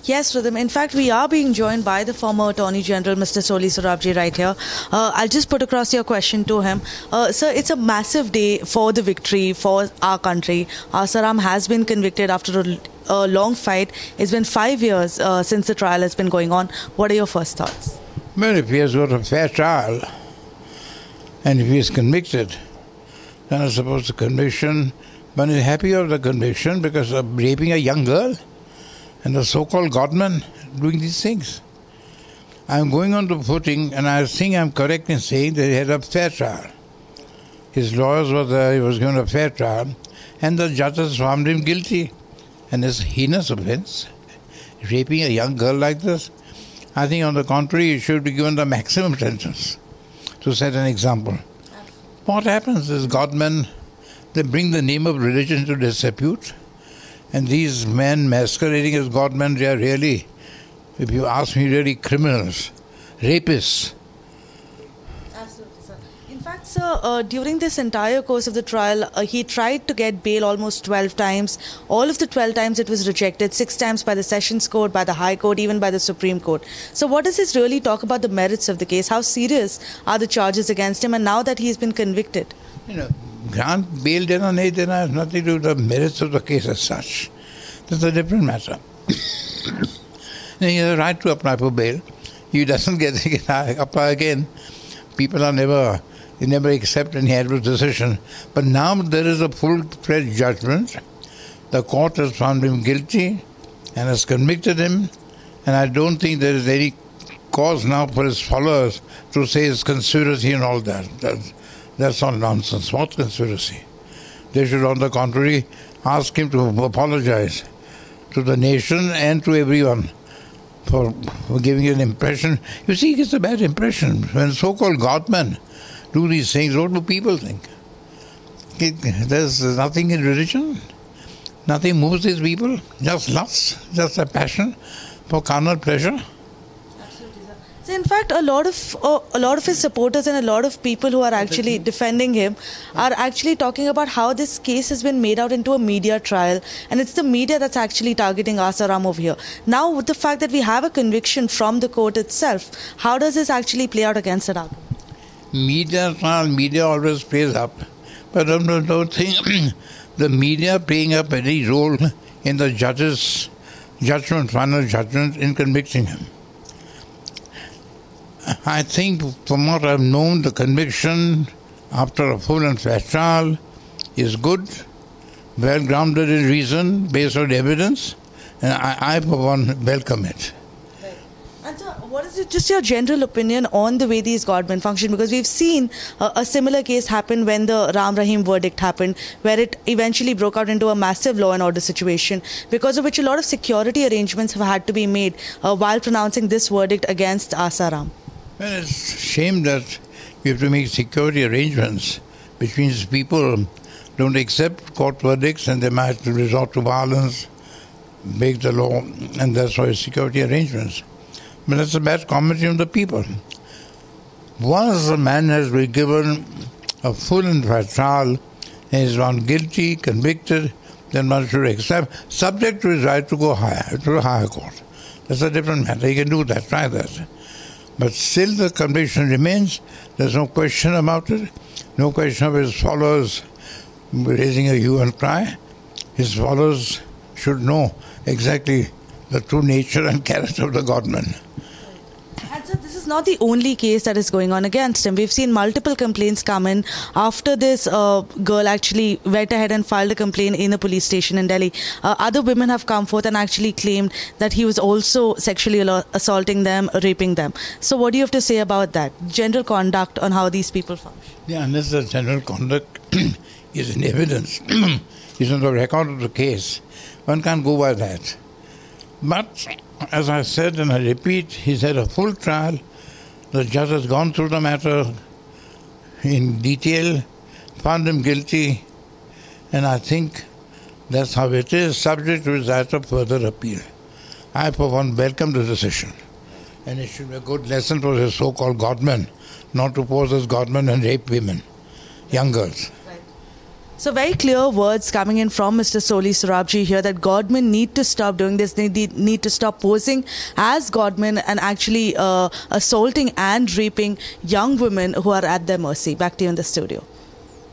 Yes, Rhythm. In fact, we are being joined by the former Attorney General, Mr. Soli Sorabji, right here. I'll just put across your question to him. Sir, it's a massive day for the victory for our country. Asaram has been convicted after a long fight. It's been 5 years since the trial has been going on. What are your first thoughts? Well, if he has got a fair trial and if he is convicted, then I suppose the conviction, one is happy of the conviction because of raping a young girl and the so-called godman doing these things. I'm going on the footing, and I think I'm correct in saying that he had a fair trial. His lawyers were there, he was given a fair trial, and the judges found him guilty. And this heinous offense, raping a young girl like this, I think on the contrary, he should be given the maximum sentence to set an example. What happens is godmen, they bring the name of religion into disrepute. And these men masquerading as godmen, they are really, if you ask me, really criminals, rapists. Absolutely, sir. In fact, sir, during this entire course of the trial, he tried to get bail almost 12 times. All of the 12 times it was rejected, 6 times by the Sessions Court, by the High Court, even by the Supreme Court. So what does this really talk about the merits of the case? How serious are the charges against him? And now that he's been convicted? Grant bail dena nahi dena has nothing to do with the merits of the case as such. That's a different matter. He has a right to apply for bail. He doesn't get to apply again. People are never accept any adverse decision. But now there is a full-fledged judgment. The court has found him guilty and has convicted him. And I don't think there is any cause now for his followers to say it's conspiracy and all that. That's all nonsense. What conspiracy? They should, on the contrary, ask him to apologize to the nation and to everyone for giving an impression. You see, he gets a bad impression. When so-called godmen do these things, what do people think? There's nothing in religion. Nothing moves these people. Just lust, just a passion for carnal pleasure. So in fact, a lot of his supporters and a lot of people who are actually defending him are actually talking about how this case has been made out into a media trial, and it's the media that's actually targeting Asaram over here. Now, with the fact that we have a conviction from the court itself, how does this actually play out against that argument? Media always plays up, but I don't think the media playing up any role in the judge's judgment, final judgment in convicting him. I think from what I've known, the conviction after a full and fair trial is good, well grounded in reason, based on evidence, and I for one, welcome it. Right. And sir, what is just your general opinion on the way these godmen function? Because we've seen a similar case happen when the Ram Rahim verdict happened, where it eventually broke out into a massive law and order situation, because of which a lot of security arrangements have had to be made while pronouncing this verdict against Asaram. Well, it's a shame that you have to make security arrangements, which means people don't accept court verdicts and they might resort to violence, break the law, and that's why security arrangements. But that's a bad commentary on the people. Once a man has been given a full and fair trial and is found guilty, convicted, then one should accept, subject to his right to go higher, to a higher court. That's a different matter. He can do that, try that. But still the conviction remains. There's no question about it. No question of his followers raising a hue and cry. His followers should know exactly the true nature and character of the godman. And sir, this is not the only case that is going on against him. We've seen multiple complaints come in after this girl actually went ahead and filed a complaint in a police station in Delhi. Other women have come forth and actually claimed that he was also sexually assaulting them, raping them. So what do you have to say about that? General conduct on how these people function. Yeah, unless the general conduct is in evidence, is on the record of the case, one can't go by that. But, as I said and I repeat, he's had a full trial. The judge has gone through the matter in detail, found him guilty, and I think that's how it is, subject to his right of further appeal. I, for one, welcome the decision. And it should be a good lesson for his so-called godmen, not to pose as godmen and rape women, young girls. So very clear words coming in from Mr. Soli Sorabji here that Godmen need to stop doing this. They need to stop posing as Godmen and actually assaulting and raping young women who are at their mercy. Back to you in the studio.